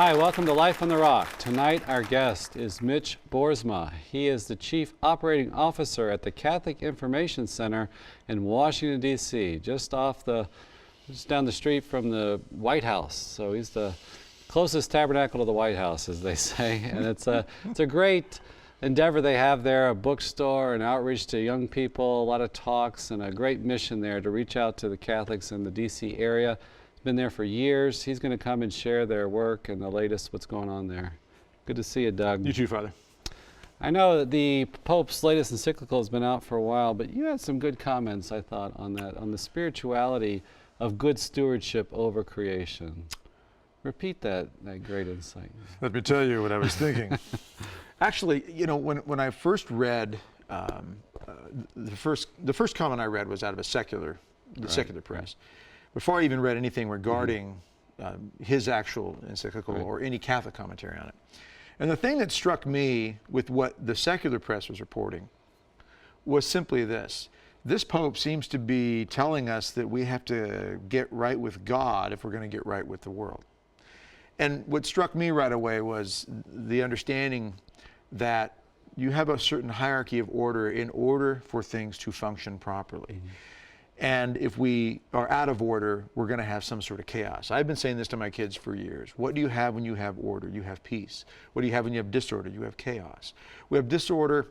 Hi, welcome to Life on the Rock. Tonight our guest is Mitch Boersma. He is the Chief Operating Officer at the Catholic Information Center in Washington, D.C., just down the street from the White House. So he's the closest tabernacle to the White House, as they say. And it's a great endeavor they have there, a bookstore, and outreach to young people, a lot of talks, and a great mission there to reach out to the Catholics in the D.C. area. Been there for years. He's going to come and share their work and the latest what's going on there. Good to see you, Doug. You too, Father. I know that the Pope's latest encyclical has been out for a while, but you had some good comments, I thought, on that, on the spirituality of good stewardship over creation. Repeat that great insight. Let me tell you what I was thinking. Actually, you know, when I first read, the first comment I read was out of secular press. Before I even read anything regarding his actual encyclical or any Catholic commentary on it. And the thing that struck me with what the secular press was reporting was simply this. This Pope seems to be telling us that we have to get right with God if we're going to get right with the world. And what struck me right away was the understanding that you have a certain hierarchy of order in order for things to function properly. And if we are out of order, we're going to have some sort of chaos. I've been saying this to my kids for years. What do you have when you have order? You have peace. What do you have when you have disorder? You have chaos. We have disorder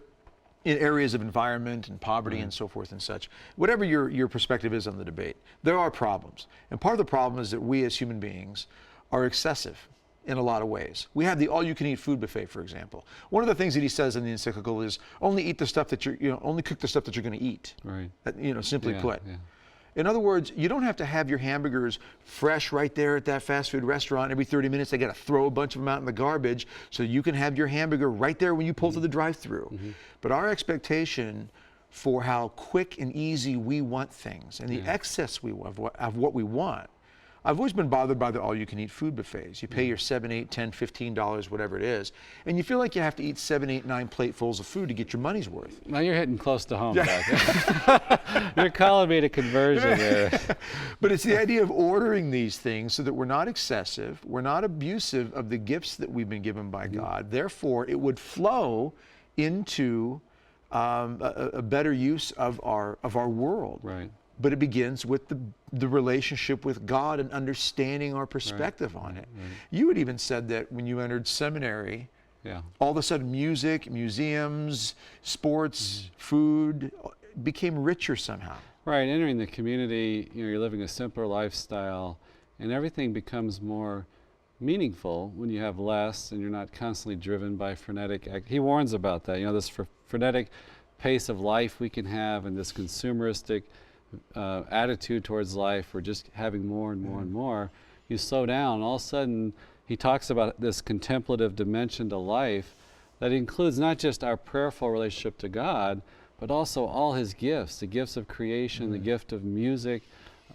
in areas of environment and poverty and so forth and such. Whatever your perspective is on the debate, there are problems. And part of the problem is that we as human beings are excessive in a lot of ways. We have the all-you-can-eat food buffet, for example. One of the things that he says in the encyclical is only eat the stuff that only cook the stuff that you're going to eat. Right. Simply put. Yeah. In other words, you don't have to have your hamburgers fresh right there at that fast food restaurant. Every 30 minutes, they got to throw a bunch of them out in the garbage so you can have your hamburger right there when you pull through the drive-through. But our expectation for how quick and easy we want things and the excess of what we want. I've always been bothered by the all-you-can-eat food buffets. You pay your $7, $8, $10, $15, whatever it is, and you feel like you have to eat 7, 8, 9 platefuls of food to get your money's worth. Now you're hitting close to home, Doug. You're calling me to conversion there. But it's the idea of ordering these things so that we're not excessive, we're not abusive of the gifts that we've been given by God. Therefore, it would flow into a better use of our world. Right. But it begins with the relationship with God and understanding our perspective on it. You had even said that when you entered seminary, all of a sudden music, museums, sports, food became richer somehow. Right, entering the community, you're living a simpler lifestyle, and everything becomes more meaningful when you have less and you're not constantly driven by frenetic. He warns about that, this frenetic pace of life we can have and this consumeristic attitude towards life. We're just having more and more and more. You slow down, all of a sudden he talks about this contemplative dimension to life that includes not just our prayerful relationship to God, but also all his gifts, the gifts of creation, the gift of music,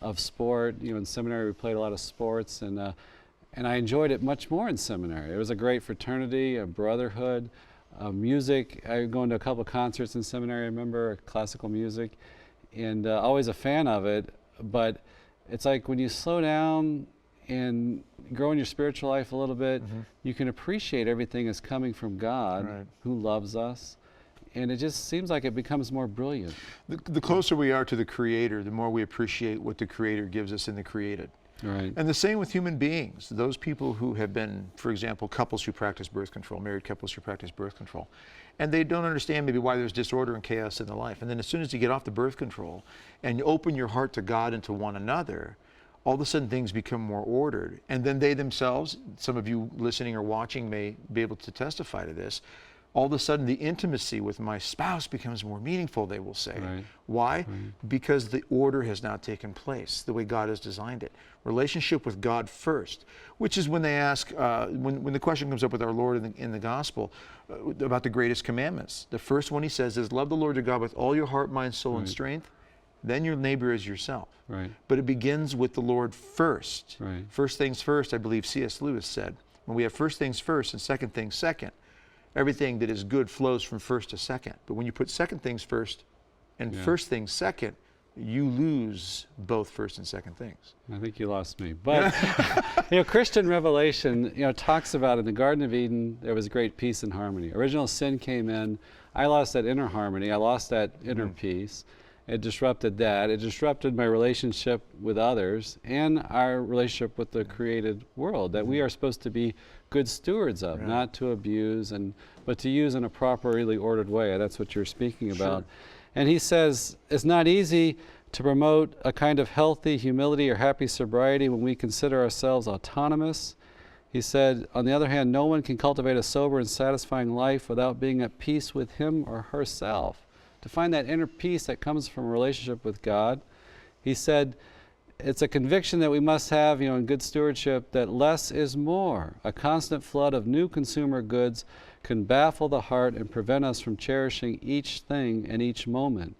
of sport. In seminary we played a lot of sports, and I enjoyed it much more in seminary. It was a great fraternity, a brotherhood, music. I go into a couple of concerts in seminary, I remember, classical music. And always a fan of it, but it's like when you slow down and grow in your spiritual life a little bit, you can appreciate everything as coming from God, who loves us, and it just seems like it becomes more brilliant. The closer we are to the Creator, the more we appreciate what the Creator gives us in the created. Right. And the same with human beings. Those people who have been, for example, couples who practice birth control, married couples who practice birth control, and they don't understand maybe why there's disorder and chaos in their life. And then as soon as you get off the birth control and you open your heart to God and to one another, all of a sudden things become more ordered. And then they themselves, some of you listening or watching may be able to testify to this, all of a sudden the intimacy with my spouse becomes more meaningful, they will say. Right. Why? Right. Because the order has now taken place, the way God has designed it. Relationship with God first, which is when they ask, when the question comes up with our Lord in the gospel about the greatest commandments. The first one he says is, love the Lord your God with all your heart, mind, soul, and strength. Then your neighbor is yourself. Right. But it begins with the Lord first. Right. First things first, I believe C.S. Lewis said. When we have first things first and second things second, everything that is good flows from first to second. But when you put second things first and first things second, you lose both first and second things. I think you lost me. But Christian revelation, talks about in the Garden of Eden, there was great peace and harmony. Original sin came in. I lost that inner harmony. I lost that inner peace. It disrupted that. It disrupted my relationship with others and our relationship with the created world that we are supposed to be good stewards of, not to abuse, but to use in a properly ordered way. That's what you're speaking about. And he says it's not easy to promote a kind of healthy humility or happy sobriety when we consider ourselves autonomous. He said, on the other hand, no one can cultivate a sober and satisfying life without being at peace with him or herself. To find that inner peace that comes from a relationship with God. He said, it's a conviction that we must have, in good stewardship, that less is more. A constant flood of new consumer goods can baffle the heart and prevent us from cherishing each thing and each moment.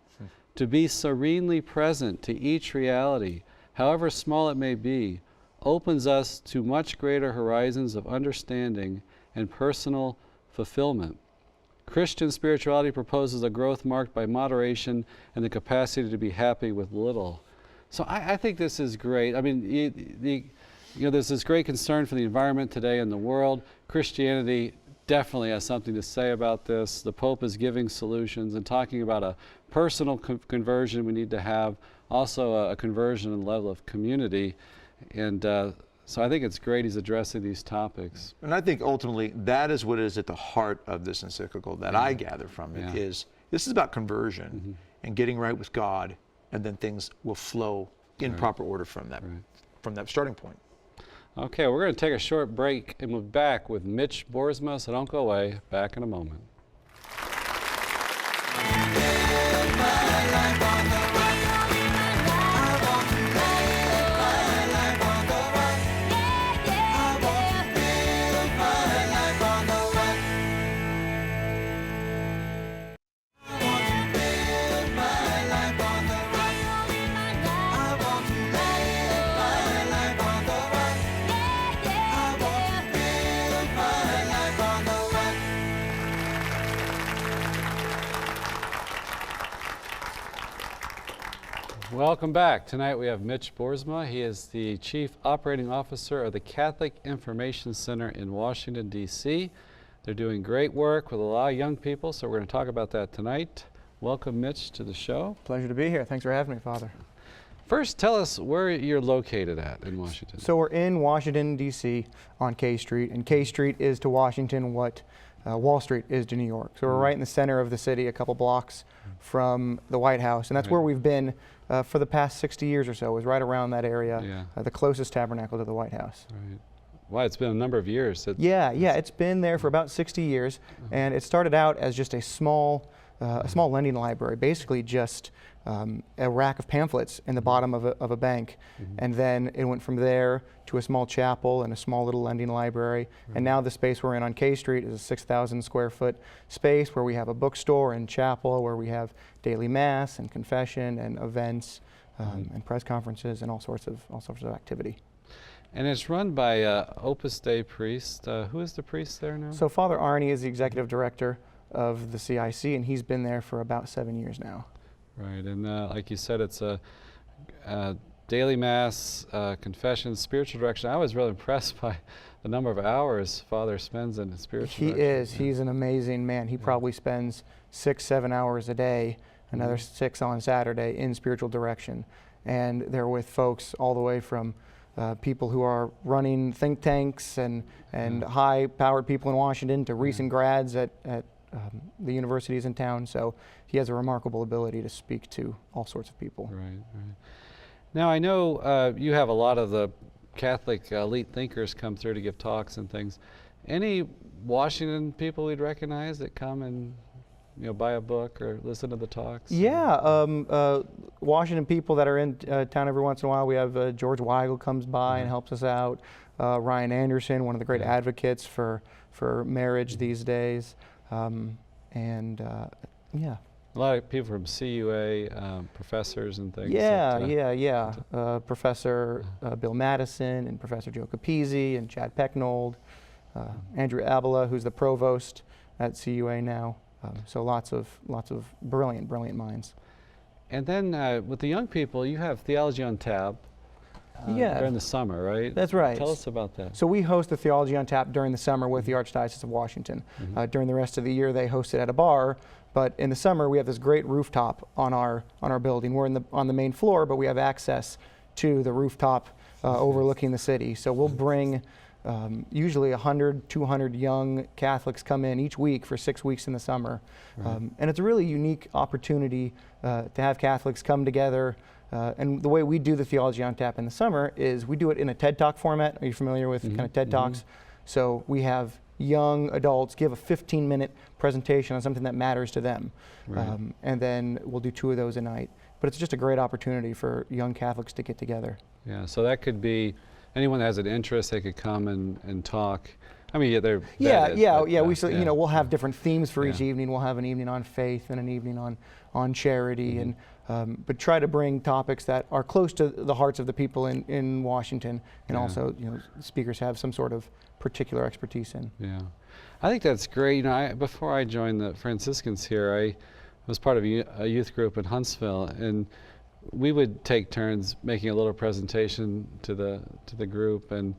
To be serenely present to each reality, however small it may be, opens us to much greater horizons of understanding and personal fulfillment. Christian spirituality proposes a growth marked by moderation and the capacity to be happy with little. So I think this is great. I mean, there's this great concern for the environment today in the world. Christianity definitely has something to say about this. The Pope is giving solutions and talking about a personal conversion we need to have, also a conversion and level of community. And so I think it's great he's addressing these topics. And I think ultimately that is what is at the heart of this encyclical that I gather from it is this is about conversion and getting right with God, and then things will flow in proper order from that starting point. Okay, we're going to take a short break and we'll be back with Mitch Boersma, so don't go away. Back in a moment. Welcome back. Tonight we have Mitch Boersma. He is the Chief Operating Officer of the Catholic Information Center in Washington, D.C. They're doing great work with a lot of young people, so we're going to talk about that tonight. Welcome, Mitch, to the show. Pleasure to be here. Thanks for having me, Father. First, tell us where you're located at in Washington. So we're in Washington, D.C. on K Street, and K Street is to Washington what Wall Street is to New York. So we're right in the center of the city, a couple blocks from the White House, and that's where we've been for the past 60 years or so, is right around that area, the closest tabernacle to the White House. Right. Wow, it's been a number of years. It's been there for about 60 years, and it started out as just a small lending library, basically just a rack of pamphlets in the bottom of a bank, and then it went from there to a small chapel and a small little lending library, and now the space we're in on K Street is a 6,000 square foot space where we have a bookstore and chapel, where we have daily mass and confession and events and press conferences and all sorts of activity. And it's run by Opus Dei priest. Who is the priest there now? So Father Arnie is the executive director of the CIC, and he's been there for about 7 years now. Right, and like you said, it's a daily mass, confession, spiritual direction. I was really impressed by the number of hours Father spends in spiritual direction. He is. He's an amazing man. He probably spends 6-7 hours a day, another 6 on Saturday, in spiritual direction. And they're with folks all the way from people who are running think tanks and high-powered people in Washington to recent grads at the universities in town. So he has a remarkable ability to speak to all sorts of people. Right, right. Now I know you have a lot of the Catholic elite thinkers come through to give talks and things. Any Washington people we'd recognize that come and buy a book or listen to the talks? Yeah, Washington people that are in town every once in a while. We have George Weigel comes by and helps us out. Ryan Anderson, one of the great advocates for marriage these days. Yeah. A lot of people from CUA, professors and things. Professor Bill Madison and Professor Joe Capizzi and Chad Pecknold, Andrew Abela, who's the provost at CUA now. So lots of brilliant minds. And then with the young people, you have Theology on Tap Yeah. during the summer, right? That's right. Tell us about that. So we host the Theology on Tap during the summer with the Archdiocese of Washington. During the rest of the year, they host it at a bar. But in the summer, we have this great rooftop on our building. We're on the main floor, but we have access to the rooftop overlooking the city. So we'll bring usually 100, 200 young Catholics come in each week for 6 weeks in the summer. Right. And it's a really unique opportunity to have Catholics come together. And the way we do the Theology on Tap in the summer is we do it in a TED Talk format. Are you familiar with kind of TED Talks? So we have young adults give a 15-minute presentation on something that matters to them. Right. And then we'll do 2 of those a night. But it's just a great opportunity for young Catholics to get together. Yeah, so that could be anyone that has an interest, they could come and talk. I mean, they're Yeah, vetted, yeah, but, yeah. You know, we'll have different themes for each Yeah. evening. We'll have an evening on faith and an evening on charity, and but try to bring topics that are close to the hearts of the people in Washington, and Yeah. also, you know, speakers have some sort of particular expertise in. Yeah, I think that's great. You know, before I joined the Franciscans here, I was part of a youth group in Huntsville, and we would take turns making a little presentation to the group, and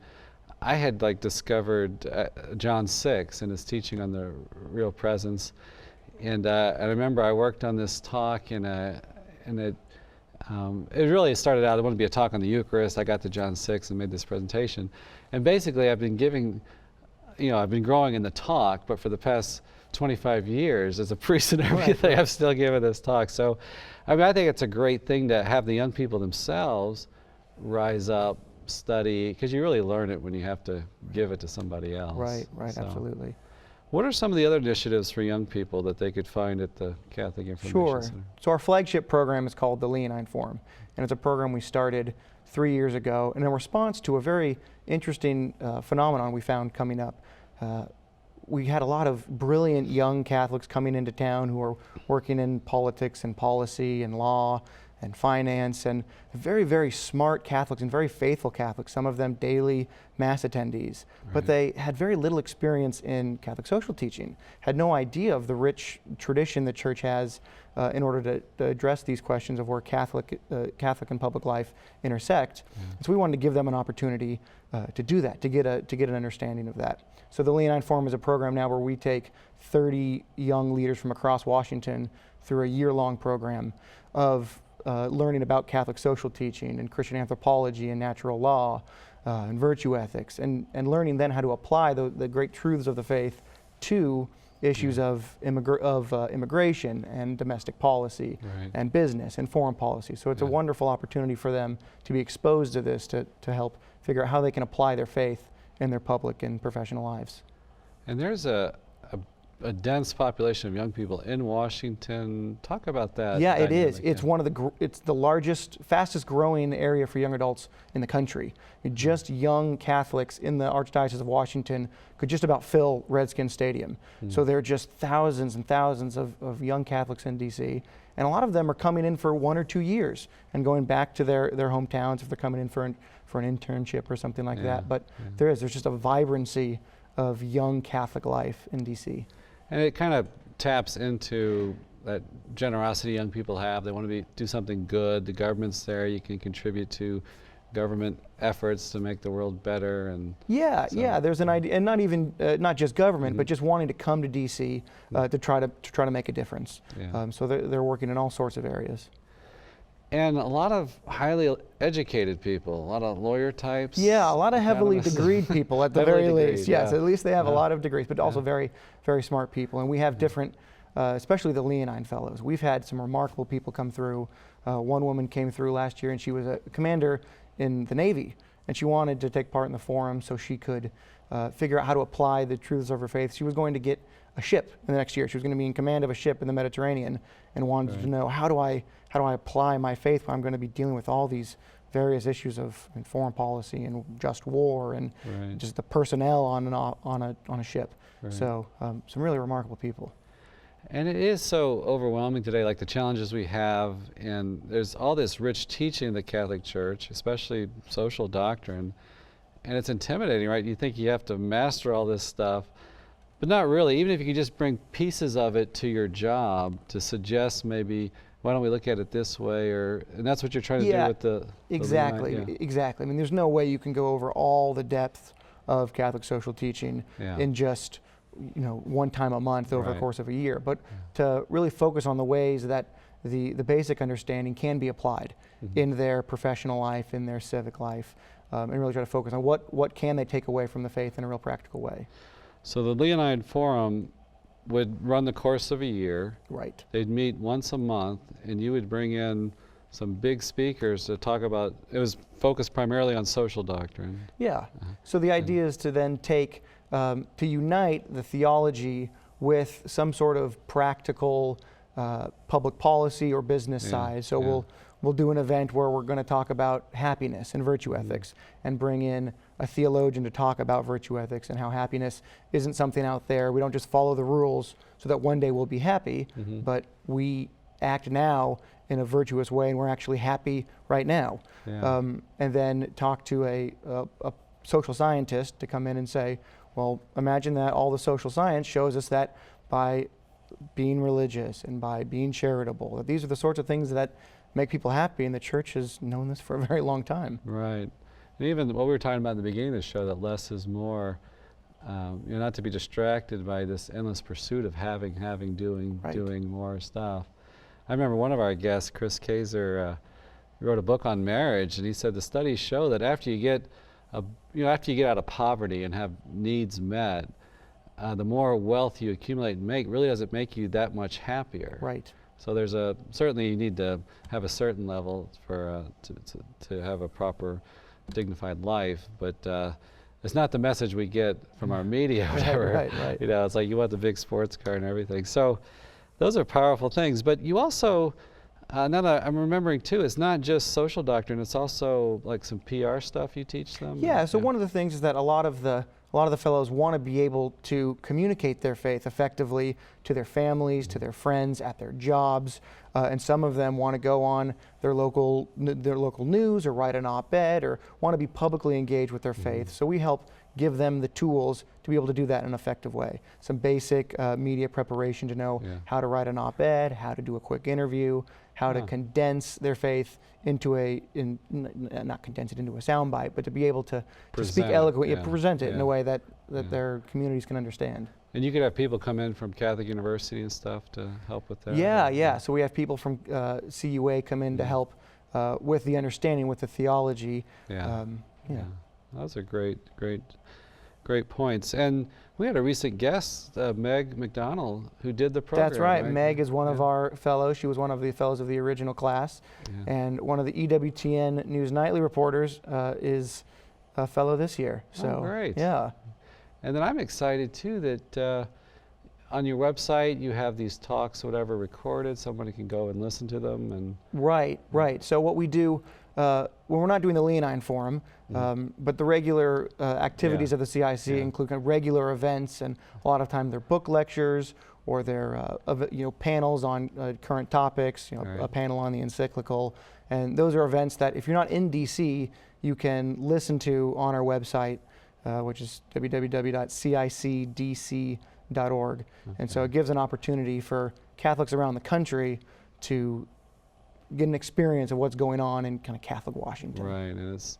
I had like discovered John 6 and his teaching on the real presence, and I remember I worked on this talk, and it really started out. I wanted to be a talk on the Eucharist. I got to John 6 and made this presentation, and basically I've been giving, you know, I've been growing in the talk, but for the past 25 years as a priest and everything, Right. I've still given this talk. So, I mean, I think it's a great thing to have the young people themselves rise up, study, because you really learn it when you have to give it to somebody else. Right, So, absolutely. what are some of the other initiatives for young people that they could find at the Catholic Information Sure. Center? So our flagship program is called the Leonine Forum, and it's a program we started 3 years ago, and in response to a very interesting phenomenon we found coming up. We had a lot of brilliant young Catholics coming into town who are working in politics and policy and law and finance, and very, very smart Catholics and very faithful Catholics, some of them daily Mass attendees. But they had very little experience in Catholic social teaching, had no idea of the rich tradition the Church has in order to address these questions of where Catholic and public life intersect. So we wanted to give them an opportunity to do that, to get an understanding of that. So the Leonine Forum is a program now where we take 30 young leaders from across Washington through a year-long program of learning about Catholic social teaching and Christian anthropology and natural law and virtue ethics, and learning then how to apply the great truths of the faith to issues of immigration and domestic policy Right. and business and foreign policy. So it's a wonderful opportunity for them to be exposed to this, to help figure out how they can apply their faith in their public and professional lives. And there's a dense population of young people in Washington. Talk about that. Yeah, it is. dynamic, It's one of it's the largest, fastest growing area for young adults in the country. Just young Catholics in the Archdiocese of Washington could just about fill Redskin Stadium. So there are just thousands and thousands of young Catholics in DC, and a lot of them are coming in for 1 or 2 years and going back to their hometowns if they're coming in for an internship or something like that. But there's just a vibrancy of young Catholic life in DC. And it kind of taps into that generosity young people have. They want to do something good. The government's there. You can contribute to government efforts to make the world better. And Yeah, so- yeah. There's an idea, and not just government, but just wanting to come to DC to try to make a difference. Yeah. So they're working in all sorts of areas. And a lot of highly educated people, a lot of lawyer types. Yeah, a lot of heavily economists. degreed people at the Heavily very degreed, least. Yes, yeah. at least they have a Yeah. lot of degrees, but also very, very smart people. And we have different, especially the Leonine Fellows. We've had some remarkable people come through. One woman came through last year, and she was a commander in the Navy, and she wanted to take part in the forum so she could figure out how to apply the truths of her faith. She was going to get a ship in the next year. She was going to be in command of a ship in the Mediterranean, and wanted to know, how do I apply my faith when I'm going to be dealing with all these various issues of foreign policy and just war and Right. just the personnel on a ship. Right. So some really remarkable people. And it is so overwhelming today, like the challenges we have, and there's all this rich teaching in the Catholic Church, especially social doctrine, and it's intimidating, right? You think you have to master all this stuff, but not really. Even if you could just bring pieces of it to your job to suggest maybe why don't we look at it this way, and that's what you're trying to Yeah, do with the exactly, Leonine, yeah. exactly. I mean, there's no way you can go over all the depth of Catholic social teaching Yeah. in just one time a month over the Right. course of a year, but to really focus on the ways that the basic understanding can be applied in their professional life, in their civic life, and really try to focus on what can they take away from the faith in a real practical way. So the Leonine Forum would run the course of a year. Right. They'd meet once a month, and you would bring in some big speakers to talk about, it was focused primarily on social doctrine. Yeah. So the idea is to then to unite the theology with some sort of practical public policy or business Yeah, side. So yeah. we'll do an event where we're going to talk about happiness and virtue ethics, and bring in a theologian to talk about virtue ethics and how happiness isn't something out there. We don't just follow the rules so that one day we'll be happy, but we act now in a virtuous way, and we're actually happy right now. Yeah. And then talk to a social scientist to come in and say, well, imagine that all the social science shows us that by being religious and by being charitable, that these are the sorts of things that make people happy, and the church has known this for a very long time. Right. And even what we were talking about in the beginning of the show, that less is more, not to be distracted by this endless pursuit of having, doing, Right. doing more stuff. I remember one of our guests, Chris Kaiser, wrote a book on marriage, and he said the studies show that after you get out of poverty and have needs met, the more wealth you accumulate and make really doesn't make you that much happier. Right. So there's certainly you need to have a certain level for to have a proper dignified life, but it's not the message we get from our media. Whatever. Right. It's like you want the big sports car and everything. So those are powerful things. But you also, now that I'm remembering too, it's not just social doctrine. It's also like some PR stuff you teach them. Yeah. So one of the things is that a lot of the fellows want to be able to communicate their faith effectively to their families, to their friends, at their jobs, and some of them want to go on their local news or write an op-ed or want to be publicly engaged with their faith. So we help give them the tools to be able to do that in an effective way. Some basic media preparation to know how to write an op-ed, how to do a quick interview, how to condense their faith into not condense it into a soundbite, but to be able to speak eloquently, present it in a way that their communities can understand. And you could have people come in from Catholic University and stuff to help with that? Yeah. So we have people from CUA come in to help with the understanding, with the theology. Those are great points. And we had a recent guest, Meg Mcdonald, who did the program. That's right. Meg is one of our fellows. She was one of the fellows of the original class. And one of the EWTN News Nightly reporters is a fellow this year. So, great. Yeah. And then I'm excited too that on your website you have these talks, whatever, recorded. Somebody can go and listen to them. And Right. So what we do, when we're not doing the Leonine Forum, but the regular activities of the CIC include kind of regular events, and a lot of time they're book lectures or they're panels on current topics. A panel on the encyclical, and those are events that if you're not in DC, you can listen to on our website, which is www.cicdc.org. And so it gives an opportunity for Catholics around the country to get an experience of what's going on in kind of Catholic Washington. Right, and it's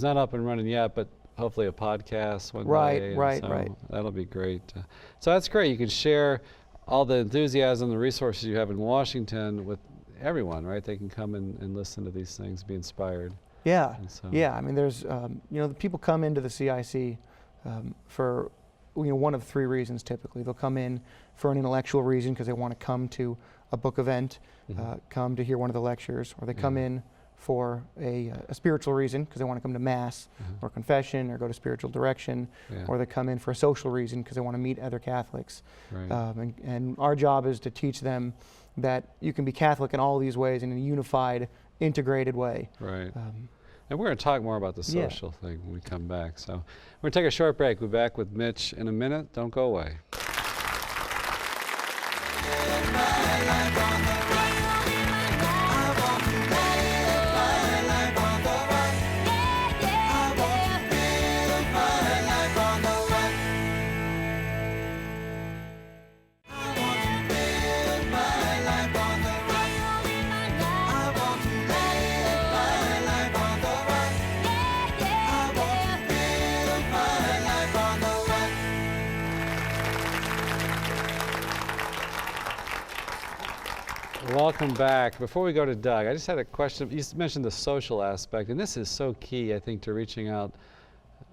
not up and running yet, but hopefully a podcast one day. Right. That'll be great. So that's great. You can share all the enthusiasm, the resources you have in Washington with everyone, right? They can come and listen to these things, be inspired. Yeah. So. Yeah. I mean, there's the people come into the CIC for one of three reasons typically. They'll come in for an intellectual reason because they want to come to a book event, come to hear one of the lectures, or they come in for a spiritual reason because they want to come to Mass or confession or go to spiritual direction, or they come in for a social reason because they want to meet other Catholics. Right. And our job is to teach them that you can be Catholic in all these ways in a unified, integrated way. Right. And we're going to talk more about the social thing when we come back. So we're going to take a short break. We'll be back with Mitch in a minute. Don't go away. Welcome back. Before we go to Doug, I just had a question. You mentioned the social aspect, and this is so key, I think, to reaching out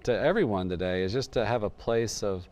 to everyone today, is just to have a place of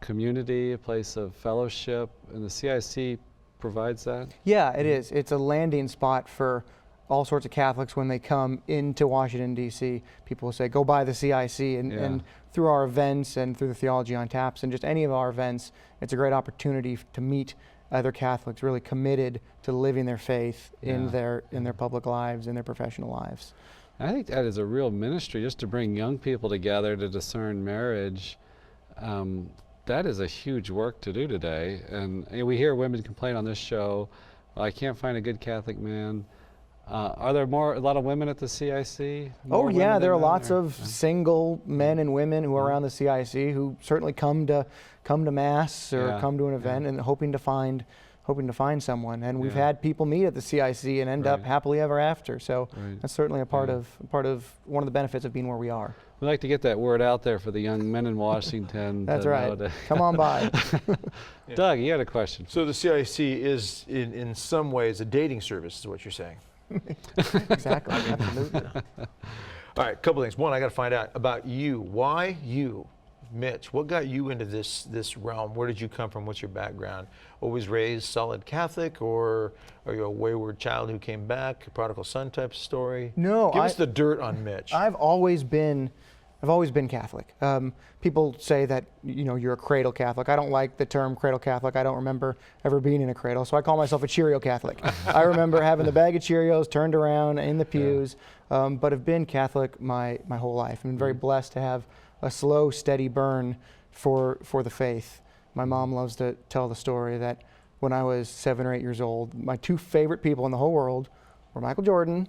community, a place of fellowship, and the CIC provides that? Yeah, it is. It's a landing spot for all sorts of Catholics when they come into Washington, D.C. People will say, go by the CIC, and through our events and through the Theology on Taps and just any of our events, it's a great opportunity to meet other Catholics really committed to living their faith in their public lives, in their professional lives. I think that is a real ministry, just to bring young people together to discern marriage. That is a huge work to do today. And we hear women complain on this show, I can't find a good Catholic man. Are there a lot of women at the CIC? Oh yeah, there are lots of single men and women who are around the CIC who certainly come to Mass or come to an event and hoping to find someone. And we've had people meet at the CIC and end up happily ever after. So that's certainly a part of one of the benefits of being where we are. We like to get that word out there for the young men in Washington. That's right. Come on by. Doug, you had a question. So the CIC is in some ways a dating service, is what you're saying. Exactly. Absolutely. All right, a couple things. One, I got to find out about you. Why you, Mitch? What got you into this realm? Where did you come from? What's your background? Always raised solid Catholic, or are you a wayward child who came back, a prodigal son type story? No. Give us the dirt on Mitch. I've always been Catholic. People say that you're a cradle Catholic. I don't like the term cradle Catholic. I don't remember ever being in a cradle, so I call myself a Cheerio Catholic. I remember having the bag of Cheerios turned around in the pews, but have been Catholic my whole life. I've been very blessed to have a slow, steady burn for the faith. My mom loves to tell the story that when I was 7 or 8 years old, my two favorite people in the whole world were Michael Jordan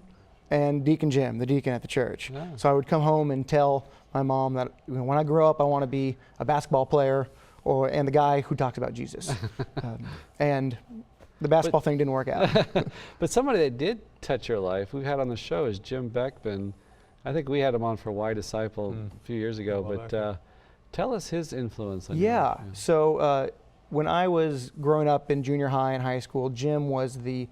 and Deacon Jim, the deacon at the church. Yeah. So I would come home and tell my mom that when I grow up, I want to be a basketball player and the guy who talks about Jesus. And the basketball thing didn't work out. But somebody that did touch your life, we've had on the show, is Jim Beckman. I think we had him on for Why Disciple a few years ago, but tell us his influence on you. So when I was growing up in junior high and high school, Jim was the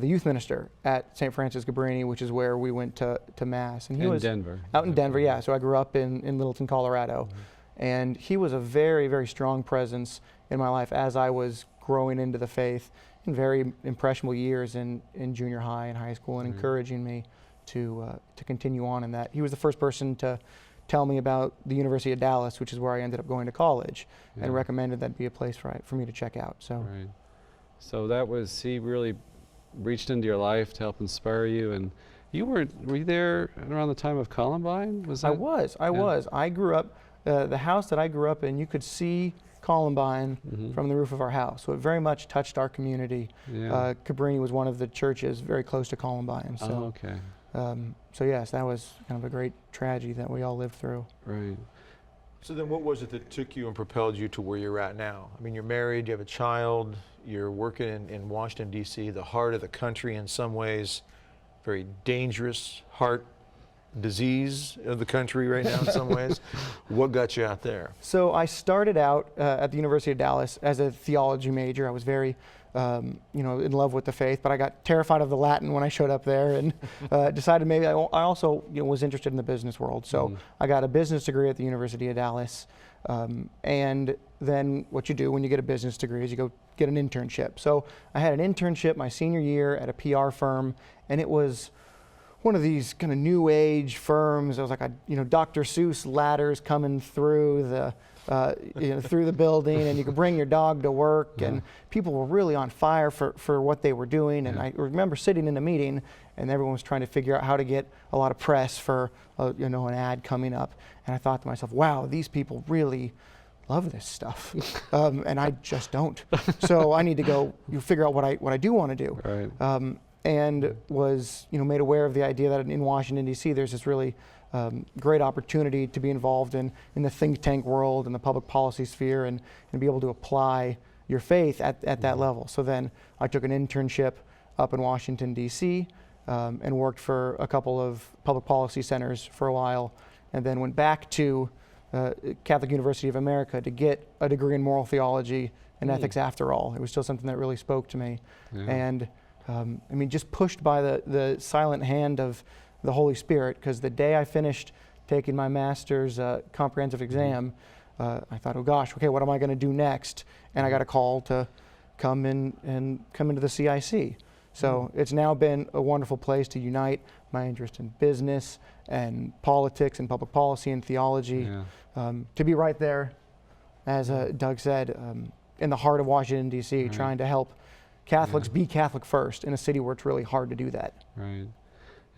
youth minister at St. Francis Cabrini, which is where we went to Mass. And he was Denver. Out in Denver, yeah. So I grew up in Littleton, Colorado. And he was a very, very strong presence in my life as I was growing into the faith in very impressionable years in junior high and high school, and encouraging me to continue on in that. He was the first person to tell me about the University of Dallas, which is where I ended up going to college, and recommended that be a place for me to check out. So, so that was, he really reached into your life to help inspire you. And you were you there around the time of Columbine? Was that? I was. I grew up, the house that I grew up in, you could see Columbine from the roof of our house. So it very much touched our community. Cabrini was one of the churches very close to Columbine. So, so yes, that was kind of a great tragedy that we all lived through. Right. So then what was it that took you and propelled you to where you're at now? I mean, you're married, you have a child, you're working in Washington, D.C., the heart of the country in some ways, very dangerous heart disease of the country right now in some ways. What got you out there? So I started out at the University of Dallas as a theology major. I was very in love with the faith, but I got terrified of the Latin when I showed up there, and decided maybe I also was interested in the business world. So I got a business degree at the University of Dallas, and then what you do when you get a business degree is you go get an internship. So I had an internship my senior year at a PR firm, and it was one of these kind of new age firms. It was like Dr. Seuss ladders coming through the through the building, and you could bring your dog to work, and people were really on fire for what they were doing. And I remember sitting in a meeting, and everyone was trying to figure out how to get a lot of press for an ad coming up. And I thought to myself, wow, these people really love this stuff, and I just don't. So I need to go figure out what I do want to do. Right. And was made aware of the idea that in Washington, D.C., there's this really great opportunity to be involved in the think tank world and the public policy sphere, and be able to apply your faith at that level. So then I took an internship up in Washington, D.C., and worked for a couple of public policy centers for a while, and then went back to Catholic University of America to get a degree in moral theology and ethics after all. It was still something that really spoke to me. Yeah. And I mean, just pushed by the silent hand of the Holy Spirit, because the day I finished taking my master's comprehensive exam, I thought, oh gosh, okay, what am I going to do next? And I got a call to come into the CIC. So it's now been a wonderful place to unite my interest in business and politics and public policy and theology. Yeah. To be right there, as Doug said, in the heart of Washington, D.C., Right. trying to help Catholics be Catholic first in a city where it's really hard to do that. Right.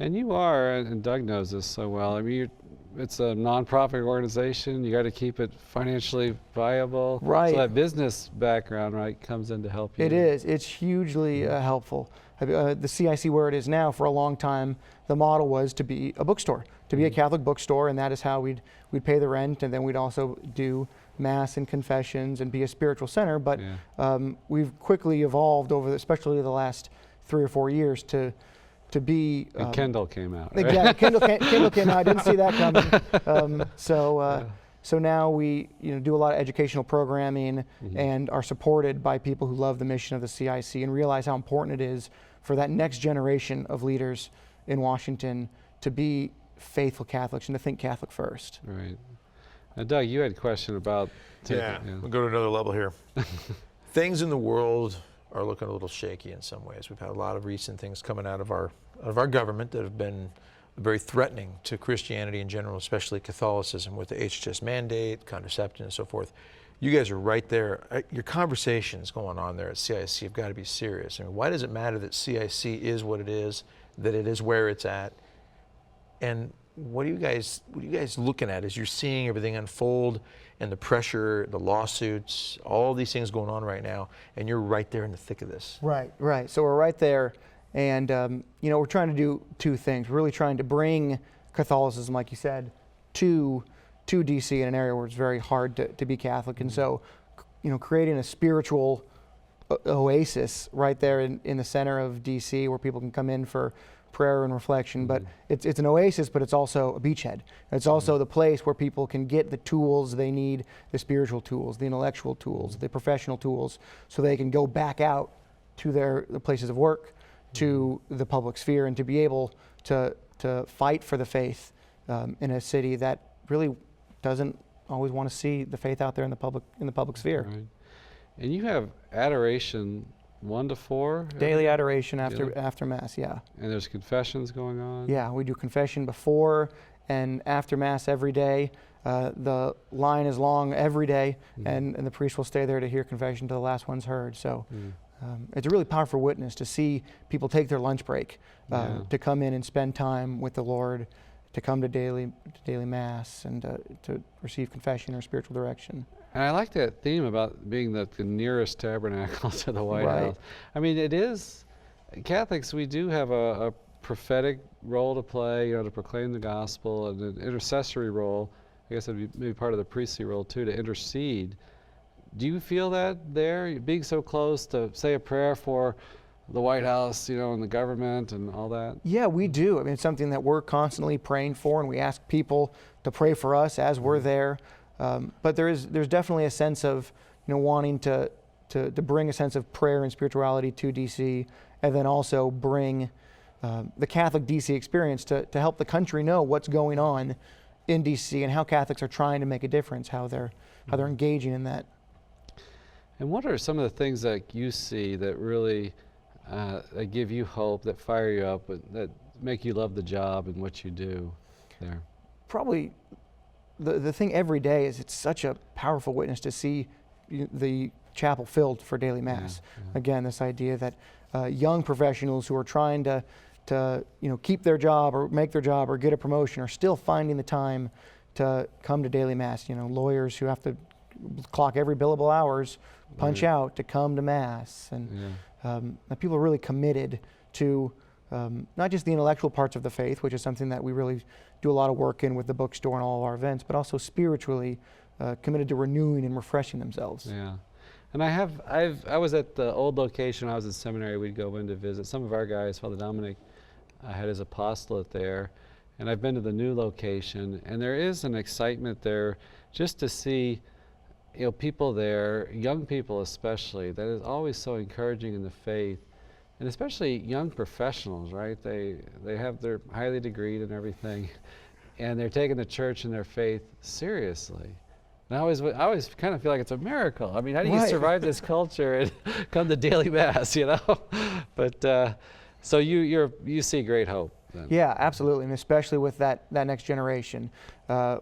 And you are, and Doug knows this so well. I mean, it's a nonprofit organization. You got to keep it financially viable. Right. So that business background, right, comes in to help you. It is. It's hugely helpful. The CIC, where it is now, for a long time, the model was to be a bookstore, to be a Catholic bookstore, and that is how we'd pay the rent, and then we'd also do Mass and confessions and be a spiritual center. But we've quickly evolved over, especially the last 3 or 4 years, to be. And Kindle came out. Right? Exactly. Kindle came out. I didn't see that coming. So now we do a lot of educational programming and are supported by people who love the mission of the CIC and realize how important it is for that next generation of leaders in Washington to be faithful Catholics and to think Catholic first. Right. Now, Doug, you had a question about. We'll go to another level here. Things in the world are looking a little shaky in some ways. We've had a lot of recent things coming out of our government that have been very threatening to Christianity in general, especially Catholicism, with the HHS mandate, contraception, and so forth. You guys are right there. Your conversations going on there at CIC have got to be serious. I mean, why does it matter that CIC is what it is, that it is where it's at? And what are you guys looking at as you're seeing everything unfold and the pressure, the lawsuits, all these things going on right now, and you're right there in the thick of this? Right. So we're right there. And, we're trying to do two things. We're really trying to bring Catholicism, like you said, to D.C. in an area where it's very hard to be Catholic. And so, creating a spiritual oasis right there in the center of D.C. where people can come in for prayer and reflection. But it's an oasis, but it's also a beachhead. It's also the place where people can get the tools they need, the spiritual tools, the intellectual tools, the professional tools, so they can go back out to the places of work, to the public sphere, and to be able to fight for the faith in a city that really doesn't always want to see the faith out there in the public sphere. Right. And you have adoration 1 to 4? Daily adoration after Mass, yeah. And there's confessions going on? Yeah, we do confession before and after Mass every day. The line is long every day, and the priest will stay there to hear confession till the last one's heard. So it's a really powerful witness to see people take their lunch break to come in and spend time with the Lord, to come to daily Mass, and to receive confession or spiritual direction. And I like that theme about being the nearest tabernacle to the White House. I mean, it is, Catholics, we do have a prophetic role to play, to proclaim the gospel, and an intercessory role. I guess it'd be maybe part of the priestly role too, to intercede. Do you feel that there, being so close to say a prayer for the White House, and the government and all that? Yeah, we do. I mean, it's something that we're constantly praying for, and we ask people to pray for us as we're there. But there's definitely a sense of wanting to bring a sense of prayer and spirituality to DC, and then also bring the Catholic DC experience to help the country know what's going on in DC and how Catholics are trying to make a difference, how they're engaging in that. And what are some of the things that you see that really that give you hope, that fire you up, that make you love the job and what you do there? Probably the thing every day is it's such a powerful witness to see the chapel filled for daily Mass. Again, this idea that young professionals who are trying to keep their job or make their job or get a promotion are still finding the time to come to daily Mass. Lawyers who have to clock every billable hours, punch out to come to Mass, and people are really committed to not just the intellectual parts of the faith, which is something that we really do a lot of work in with the bookstore and all of our events, but also spiritually committed to renewing and refreshing themselves. Yeah. And I was at the old location. I was in seminary. We'd go in to visit. Some of our guys, Father Dominic, had his apostolate there, and I've been to the new location, and there is an excitement there just to see people there, young people especially, that is always so encouraging in the faith, and especially young professionals, right? They're highly degreed and everything, and they're taking the church and their faith seriously. And I always kind of feel like it's a miracle. I mean, how do you survive this culture and come to daily mass, But so you see great hope then. Yeah, absolutely, and especially with that next generation.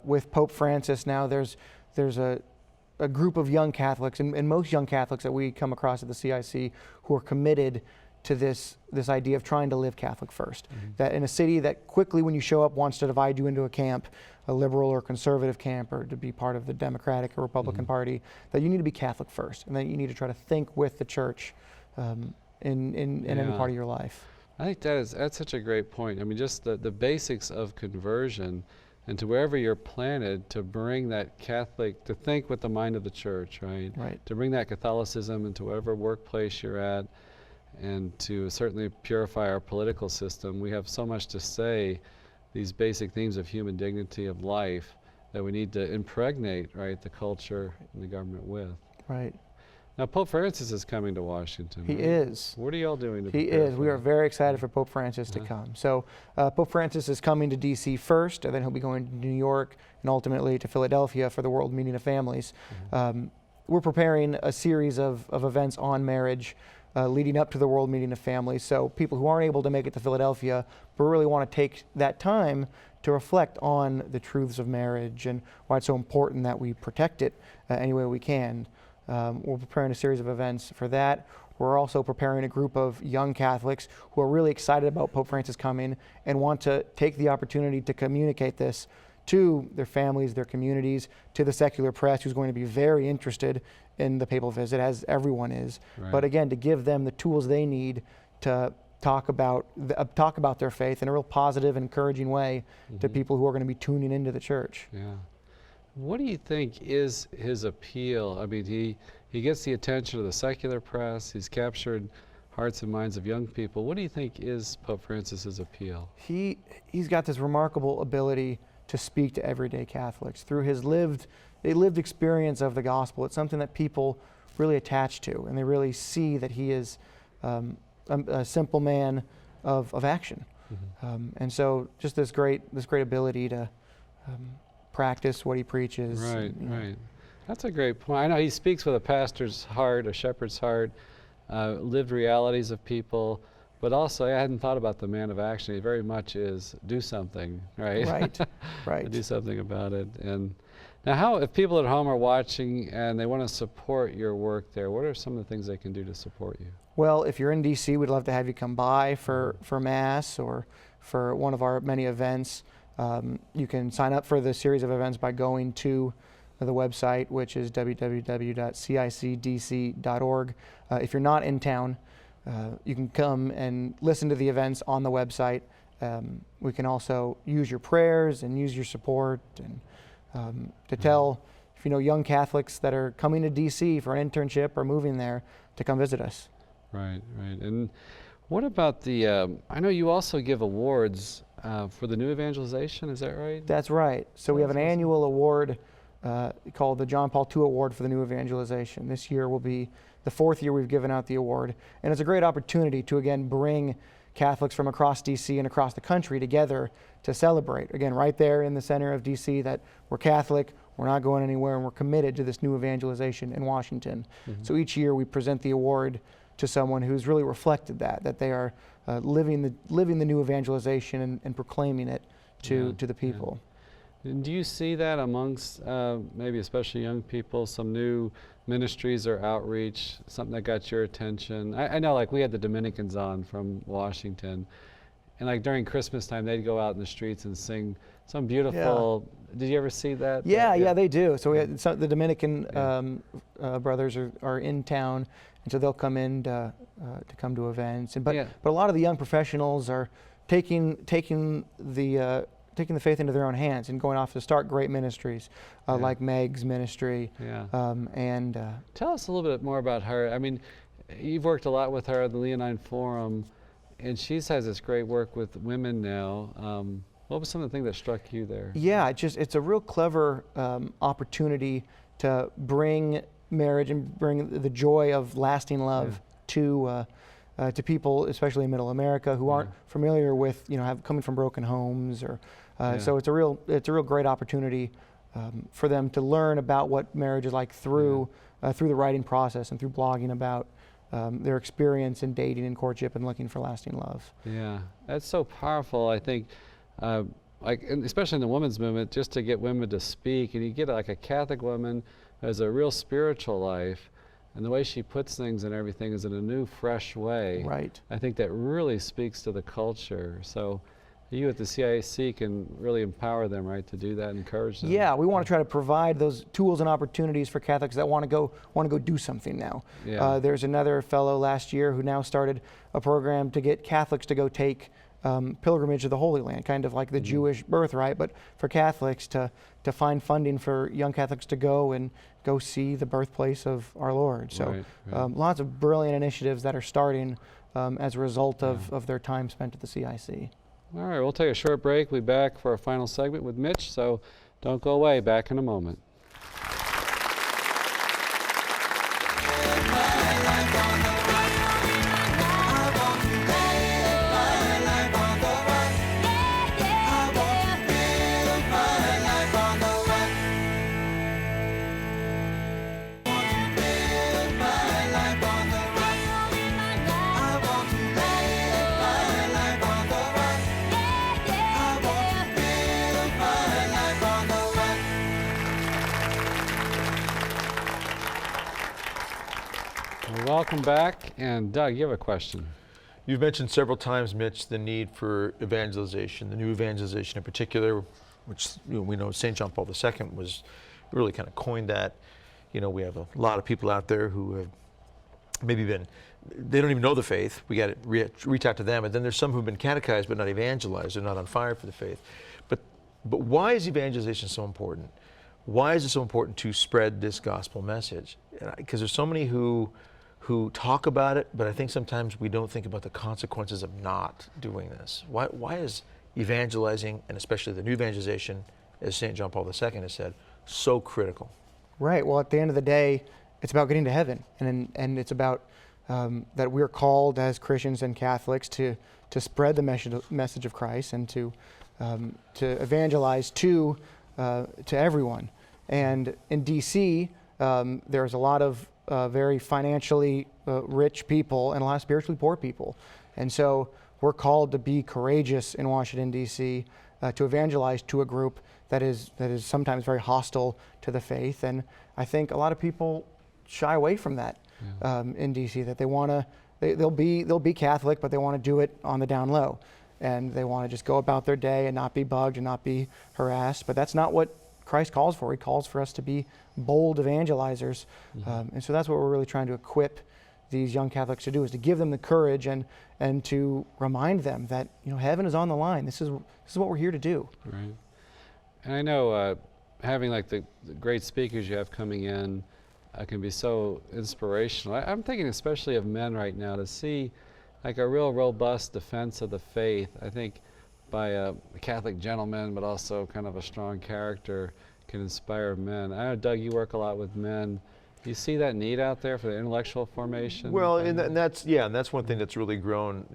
With Pope Francis now, there's a group of young Catholics, and most young Catholics that we come across at the CIC who are committed to this idea of trying to live Catholic first. That in a city that quickly, when you show up, wants to divide you into a camp, a liberal or conservative camp, or to be part of the Democratic or Republican Party, that you need to be Catholic first, and then you need to try to think with the church in every part of your life. I think that's such a great point. I mean, just the basics of conversion, and to wherever you're planted, to bring that Catholic, to think with the mind of the church, right? Right. To bring that Catholicism into whatever workplace you're at, and to certainly purify our political system. We have so much to say, these basic themes of human dignity of life, that we need to impregnate, right, the culture and the government with. Right. Now, Pope Francis is coming to Washington. He right? is. What are y'all doing to He prepare is. for We are that? very excited for Pope Francis to come. So Pope Francis is coming to D.C. first, and then he'll be going to New York and ultimately to Philadelphia for the World Meeting of Families. We're preparing a series of events on marriage leading up to the World Meeting of Families. So people who aren't able to make it to Philadelphia but really want to take that time to reflect on the truths of marriage and why it's so important that we protect it any way we can. We're preparing a series of events for that. We're also preparing a group of young Catholics who are really excited about Pope Francis coming and want to take the opportunity to communicate this to their families, their communities, to the secular press, who's going to be very interested in the papal visit, as everyone is. Right. But again, to give them the tools they need to talk about their faith in a real positive and encouraging way to people who are going to be tuning into the church. Yeah. What do you think is his appeal? I mean, he gets the attention of the secular press. He's captured hearts and minds of young people. What do you think is Pope Francis's appeal? He's got this remarkable ability to speak to everyday Catholics through his lived experience of the gospel. It's something that people really attach to, and they really see that he is a simple man of action. And so just this great ability to practice what he preaches. Right, and, right. That's a great point. I know he speaks with a pastor's heart, a shepherd's heart, lived realities of people, but also I hadn't thought about the man of action. He very much is do something, right? Right, right. Do something about it. And now, if people at home are watching and they want to support your work there, what are some of the things they can do to support you? Well, if you're in D.C., we'd love to have you come by for Mass or for one of our many events. You can sign up for the series of events by going to the website, which is www.cicdc.org. If you're not in town, you can come and listen to the events on the website. We can also use your prayers and use your support and to tell, if you know young Catholics that are coming to D.C. for an internship or moving there, to come visit us. Right, right. And what about the, I know you also give awards for the new evangelization, is that right? That's right. So we have an annual award called the John Paul II Award for the New Evangelization. This year will be the 4th year we've given out the award. And it's a great opportunity to, again, bring Catholics from across D.C. and across the country together to celebrate. Again, right there in the center of D.C., that we're Catholic, we're not going anywhere, and we're committed to this new evangelization in Washington. So each year we present the award to someone who's really reflected that they are living the new evangelization and proclaiming it to the people. And do you see that amongst maybe especially young people, some new ministries or outreach, something that got your attention? I know, like, we had the Dominicans on from Washington, and like during Christmas time, they'd go out in the streets and sing some beautiful, did you ever see that? Yeah, they do. So we had the Dominican brothers are in town, and so they'll come in to come to events. But a lot of the young professionals are taking the faith into their own hands and going off to start great ministries, like Meg's ministry. And tell us a little bit more about her. I mean, you've worked a lot with her at the Leonine Forum, and she has this great work with women now. What was some of the things that struck you there? Yeah, it's a real clever opportunity to bring marriage and bring the joy of lasting love to people, especially in Middle America, who aren't familiar with, coming from broken homes, or so it's a real great opportunity for them to learn about what marriage is like through the writing process and through blogging about their experience in dating and courtship and looking for lasting love. Yeah, that's so powerful. I think, and especially in the women's movement, just to get women to speak, and you get like a Catholic woman who has a real spiritual life, and the way she puts things and everything is in a new, fresh way. Right. I think that really speaks to the culture. So you at the CIAC can really empower them, right, to do that and encourage them. Yeah, we want to try to provide those tools and opportunities for Catholics that want to go do something now. Yeah. There's another fellow last year who now started a program to get Catholics to go take pilgrimage to the Holy Land, kind of like the Jewish birthright, but for Catholics to find funding for young Catholics to go see the birthplace of our Lord. So lots of brilliant initiatives that are starting as a result of their time spent at the CIC. All right, we'll take a short break. We'll be back for our final segment with Mitch, so don't go away. Back in a moment. Welcome back, and Doug, you have a question. You've mentioned several times, Mitch, the need for evangelization, the new evangelization in particular, which we know St. John Paul II was really kind of coined that. We have a lot of people out there who have maybe they don't even know the faith. We got to reach out to them, and then there's some who've been catechized but not evangelized. They're not on fire for the faith. But why is evangelization so important? Why is it so important to spread this gospel message? Because there's so many who talk about it, but I think sometimes we don't think about the consequences of not doing this. Why is evangelizing, and especially the new evangelization, as St. John Paul II has said, so critical? Right. Well, at the end of the day, it's about getting to heaven, and it's about that we're called as Christians and Catholics to spread the message of Christ and to evangelize to everyone. And in D.C., there's a lot of very financially rich people and a lot of spiritually poor people. And so we're called to be courageous in Washington, D.C., to evangelize to a group that is sometimes very hostile to the faith. And I think a lot of people shy away from that in D.C., that they'll be Catholic, but they want to do it on the down low. And they want to just go about their day and not be bugged and not be harassed. But that's not what Christ calls for. He calls for us to be bold evangelizers. And so that's what we're really trying to equip these young Catholics to do, is to give them the courage and to remind them that heaven is on the line. This is what we're here to do. Right. And I know having like the great speakers you have coming in can be so inspirational. I'm thinking especially of men right now, to see like a real robust defense of the faith. I think by a Catholic gentleman, but also kind of a strong character, can inspire men. I know, Doug, you work a lot with men. Do you see that need out there for the intellectual formation? Well, and that's one thing that's really grown,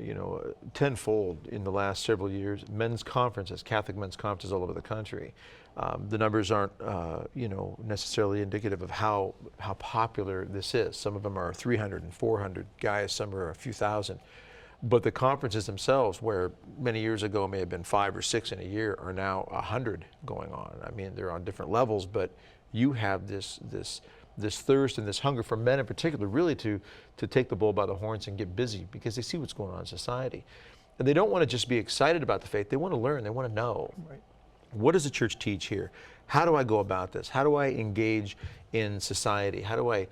tenfold in the last several years. Men's conferences, Catholic men's conferences all over the country. The numbers aren't, necessarily indicative of how popular this is. Some of them are 300 and 400 guys. Some are a few thousand. But the conferences themselves, where many years ago may have been 5 or 6 in a year, are now 100 going on. I mean, they're on different levels, but you have this thirst and this hunger for men in particular, really to take the bull by the horns and get busy, because they see what's going on in society. And they don't want to just be excited about the faith. They want to learn. They want to know. Right. What does the church teach here? How do I go about this? How do I engage in society? How do I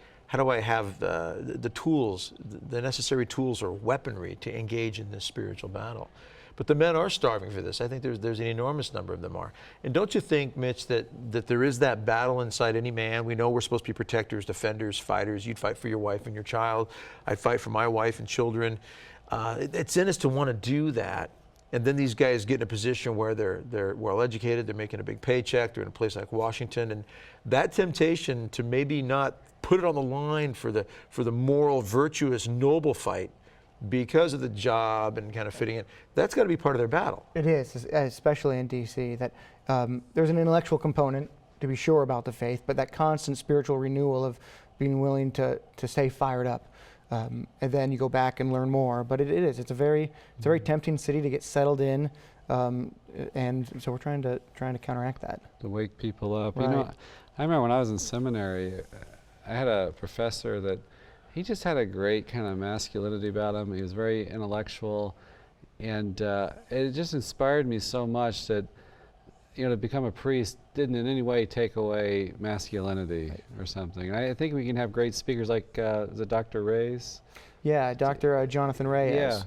have the tools, the necessary tools or weaponry to engage in this spiritual battle? But the men are starving for this. I think there's an enormous number of them are. And don't you think, Mitch, that there is that battle inside any man? We know we're supposed to be protectors, defenders, fighters. You'd fight for your wife and your child. I'd fight for my wife and children. It's in us to want to do that. and then these guys get in a position where they're well educated, they're making a big paycheck, they're in a place like Washington, and that temptation to maybe not put it on the line for the moral, virtuous, noble fight because of the job and kind of fitting in, that's got to be part of their battle. It is, especially in D.C., that there's an intellectual component, to be sure, about the faith, but that constant spiritual renewal of being willing to stay fired up. And then you go back and learn more. But it's a very tempting city to get settled in, and so we're trying to counteract that. To wake people up. Right. You know, I remember when I was in seminary, I had a professor that he just had a great kind of masculinity about him. He was very intellectual, and it just inspired me so much that, you know, to become a priest didn't in any way take away masculinity or something. I think we can have great speakers like the Dr. Reyes. Yeah, Dr. Jonathan Reyes. Yeah.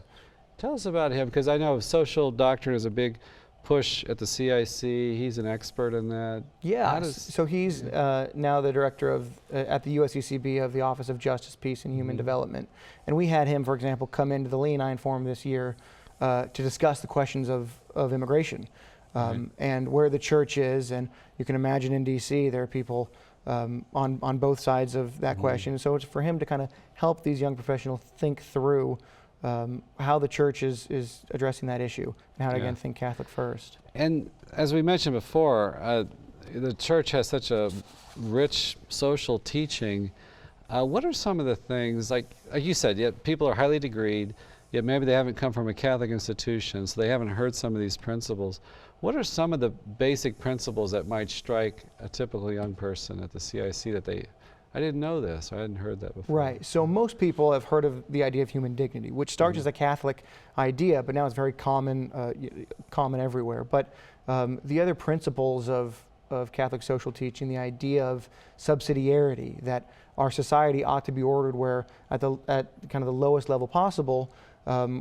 Tell us about him, because I know social doctrine is a big push at the CIC. He's an expert in that. Yeah, so he's now the director of at the USCCB of the Office of Justice, Peace, and Human Development. And we had him, for example, come into the Leonine Forum this year to discuss the questions of immigration. And where the church is, and you can imagine in D.C. there are people on both sides of that question. So it's for him to kind of help these young professionals think through how the church is addressing that issue, and how to again think Catholic first. And as we mentioned before, the church has such a rich social teaching. What are some of the things, like you said, yet people are highly degreed, yet maybe they haven't come from a Catholic institution, so they haven't heard some of these principles. What are some of the basic principles that might strike a typical young person at the CIC that I didn't know this, or I hadn't heard that before? Right, so most people have heard of the idea of human dignity, which starts as a Catholic idea, but now it's very common everywhere. But the other principles of Catholic social teaching, the idea of subsidiarity, that our society ought to be ordered where at kind of the lowest level possible,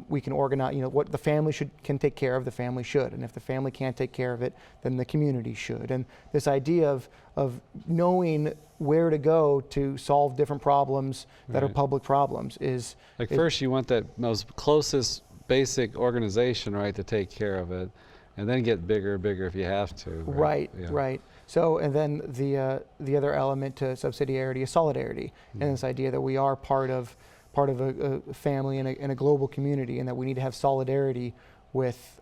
we can organize, what the family can take care of, the family should. And if the family can't take care of it, then the community should. And this idea of knowing where to go to solve different problems that are public problems is... Like first you want that most closest basic organization, right, to take care of it, and then get bigger and bigger if you have to. Right, right. So, and then the other element to subsidiarity is solidarity, and this idea that we are part of a family and a global community, and that we need to have solidarity with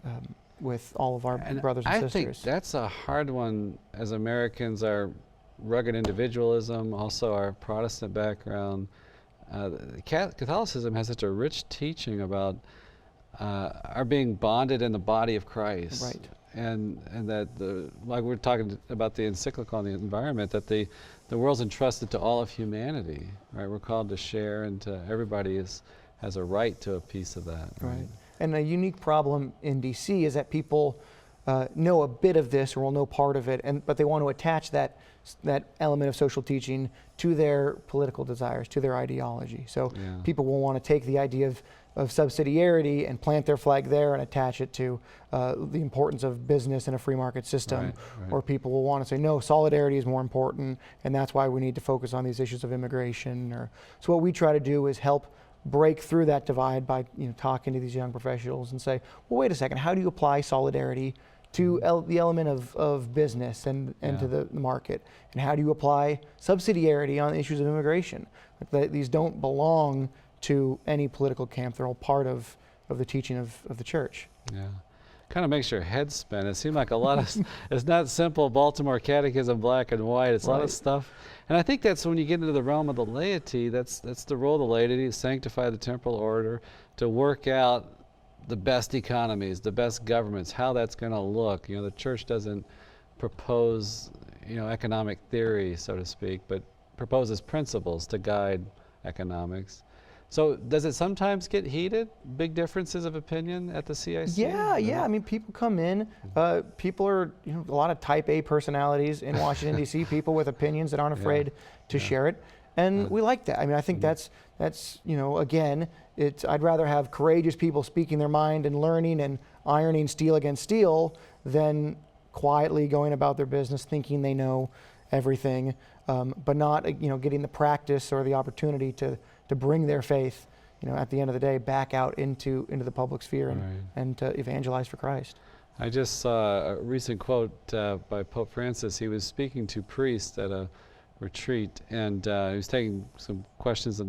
all of our brothers and sisters. I think that's a hard one as Americans, our rugged individualism, also our Protestant background. Catholicism has such a rich teaching about our being bonded in the body of Christ. Right. And that, like we're talking about the encyclical on the environment, that the world's entrusted to all of humanity, right? We're called to share, and everybody has a right to a piece of that. Right. And a unique problem in D.C. is that people know a bit of this or will know part of it, but they want to attach that element of social teaching to their political desires, to their ideology. So people will want to take the idea of subsidiarity and plant their flag there and attach it to the importance of business in a free market system. Or people will want to say, no, solidarity is more important, and that's why we need to focus on these issues of immigration. So what we try to do is help break through that divide by talking to these young professionals and say, well, wait a second, how do you apply solidarity to the element of business and to the market? And how do you apply subsidiarity on issues of immigration? These don't belong to any political camp. They're all part of the teaching of the church. Yeah. Kind of makes your head spin. It seemed like a lot of, it's not simple Baltimore Catechism, black and white. It's a lot of stuff. And I think that's when you get into the realm of the laity, that's the role of the laity, to sanctify the temporal order, to work out the best economies, the best governments, how that's going to look. The church doesn't propose, economic theory, so to speak, but proposes principles to guide economics. So does it sometimes get heated? Big differences of opinion at the CIC? Yeah. I mean, people come in. People are, a lot of Type A personalities in Washington D.C. People with opinions that aren't afraid to share it, and we like that. I mean, I think that's again, I'd rather have courageous people speaking their mind and learning and ironing steel against steel than quietly going about their business thinking they know everything, but not getting the practice or the opportunity to bring their faith at the end of the day, back out into the public sphere Right. and to evangelize for Christ. I just saw a recent quote by Pope Francis. He was speaking to priests at a retreat, and he was taking some questions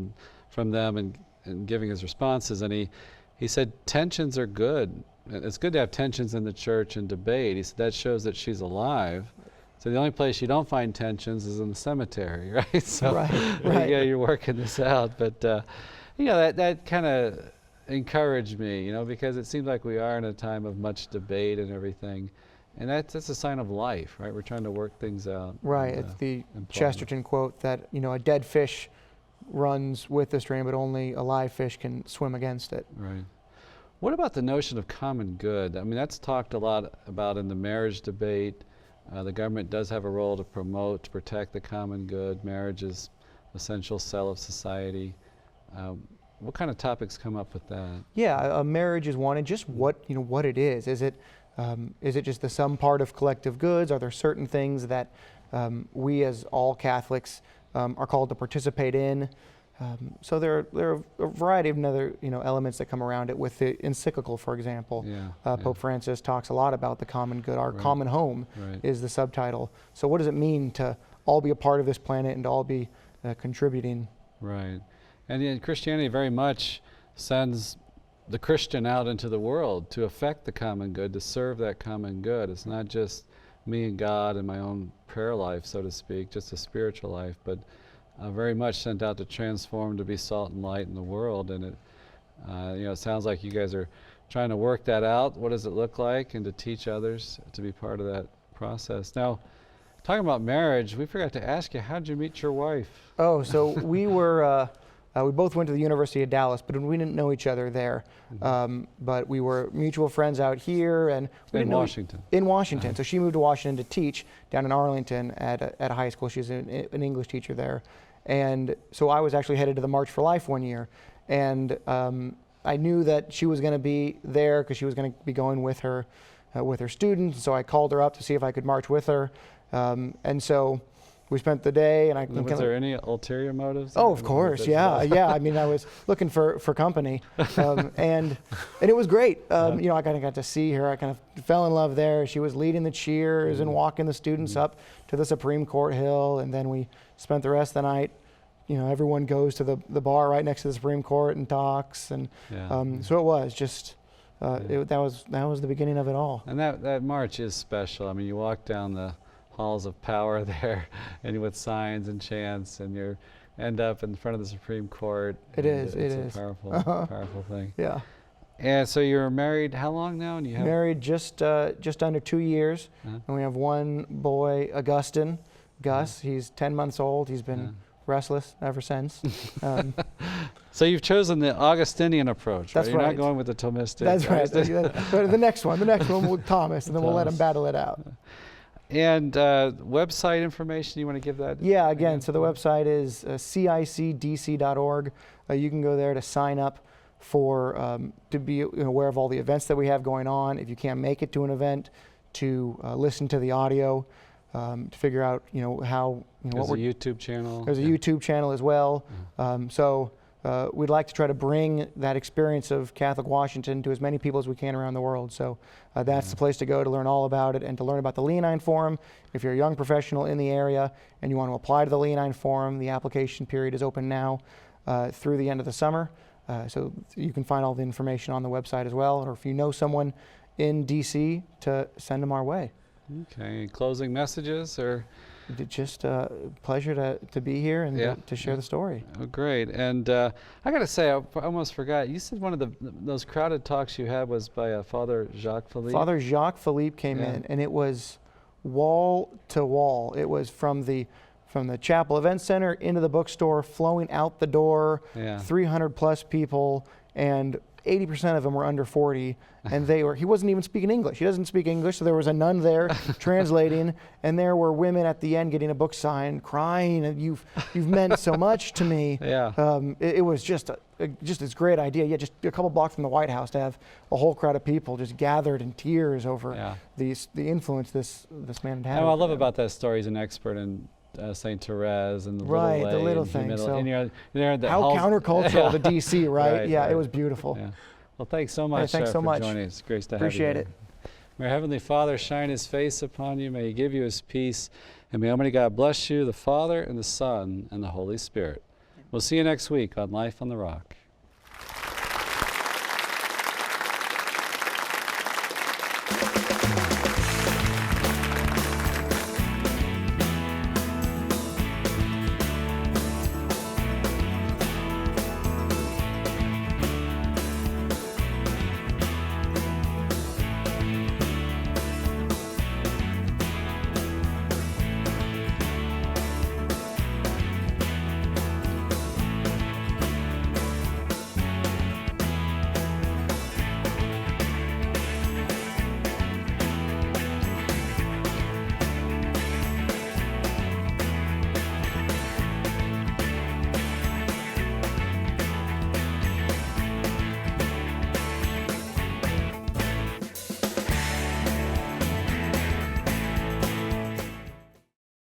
from them and giving his responses. And he said, tensions are good. It's good to have tensions in the church and debate. He said that shows that she's alive. So the only place you don't find tensions is in the cemetery, right? So Right. you're working this out. But that kind of encouraged me, because it seems like we are in a time of much debate and everything. And that's a sign of life, right? We're trying to work things out. Right. And, It's the and Chesterton quote that, a dead fish runs with the stream, but only a live fish can swim against it. Right. What about the notion of common good? I mean, that's talked a lot about in the marriage debate. The government does have a role to promote, to protect the common good. Marriage is an essential cell of society. What kind of topics come up with that? Yeah, a marriage is one, and just what it is. Is it just the sum part of collective goods? Are there certain things that we as all Catholics are called to participate in? So there are a variety of other elements that come around it. With the encyclical, for example, Pope Francis talks a lot about the common good. Our common home is the subtitle. So what does it mean to all be a part of this planet and to all be contributing? Right. And Christianity very much sends the Christian out into the world to affect the common good, to serve that common good. It's not just me and God and my own prayer life, so to speak, just a spiritual life, but very much sent out to transform, to be salt and light in the world. And it sounds like you guys are trying to work that out. What does it look like? And to teach others to be part of that process. Now, talking about marriage, we forgot to ask you, how did you meet your wife? Oh, so we were, we both went to the University of Dallas, but we didn't know each other there. But we were mutual friends out here, and we In didn't know Washington. In Washington. So she moved to Washington to teach down in Arlington at a high school. She's an English teacher there. And so I was actually headed to the March for Life one year. And I knew that she was going to be there because she was going to be going with her students. So I called her up to see if I could march with her. And so we spent the day, and Was there any ulterior motives? Oh, of course, yeah. I mean, I was looking for company, and it was great. I kind of got to see her. I kind of fell in love there. She was leading the cheers and walking the students up to the Supreme Court Hill, and then we spent the rest of the night. Everyone goes to the bar right next to the Supreme Court and talks, and so it was just that was the beginning of it all. And that march is special. I mean, you walk down the halls of power there, and with signs and chants, and you end up in front of the Supreme Court. It's a powerful thing. Yeah. And so you're married how long now? And you have Married just under 2 years, and we have one boy, Augustine, Gus. He's 10 months old. He's been restless ever since. So you've chosen the Augustinian approach. That's You're right. not going with the Thomistic. That's right. But the next one with Thomas, and then we'll let him battle it out. And website information, you want to give that? Yeah, again, so the website is cicdc.org. You can go there to sign up for to be aware of all the events that we have going on. If you can't make it to an event, to listen to the audio, to figure out how There's a YouTube channel. There's a YouTube channel as well. So we'd like to try to bring that experience of Catholic Washington to as many people as we can around the world. So that's the place to go to learn all about it and to learn about the Leonine Forum. If you're a young professional in the area and you want to apply to the Leonine Forum, the application period is open now through the end of the summer. So you can find all the information on the website as well. Or if you know someone in DC, to send them our way. Okay, closing messages or? Just a pleasure to be here and to share the story. Oh, great. And I got to say, I almost forgot. You said one of those crowded talks you had was by Father Jacques Philippe. Father Jacques Philippe came in, and it was wall to wall. It was from the Chapel Event Center into the bookstore, flowing out the door, 300 plus people, and 80% of them were under 40, and he wasn't even speaking English. He doesn't speak English, so there was a nun there translating, and there were women at the end getting a book signed, crying, and you've meant so much to me. It was just this great idea. Just a couple blocks from the White House to have a whole crowd of people just gathered in tears over the influence this man had. What I love about that story, he's an expert in St. Therese and the Right, little the lay little and thing, humility. so And you're at the How halls- countercultural to DC, right? Right, Yeah, right. it was beautiful. Yeah. Well, thanks so much thanks so for much. joining us. Grace to Appreciate have you. it. May our Heavenly Father shine His face upon you. May He give you His peace. And may Almighty God bless you, the Father and the Son and the Holy Spirit. We'll see you next week on Life on the Rock.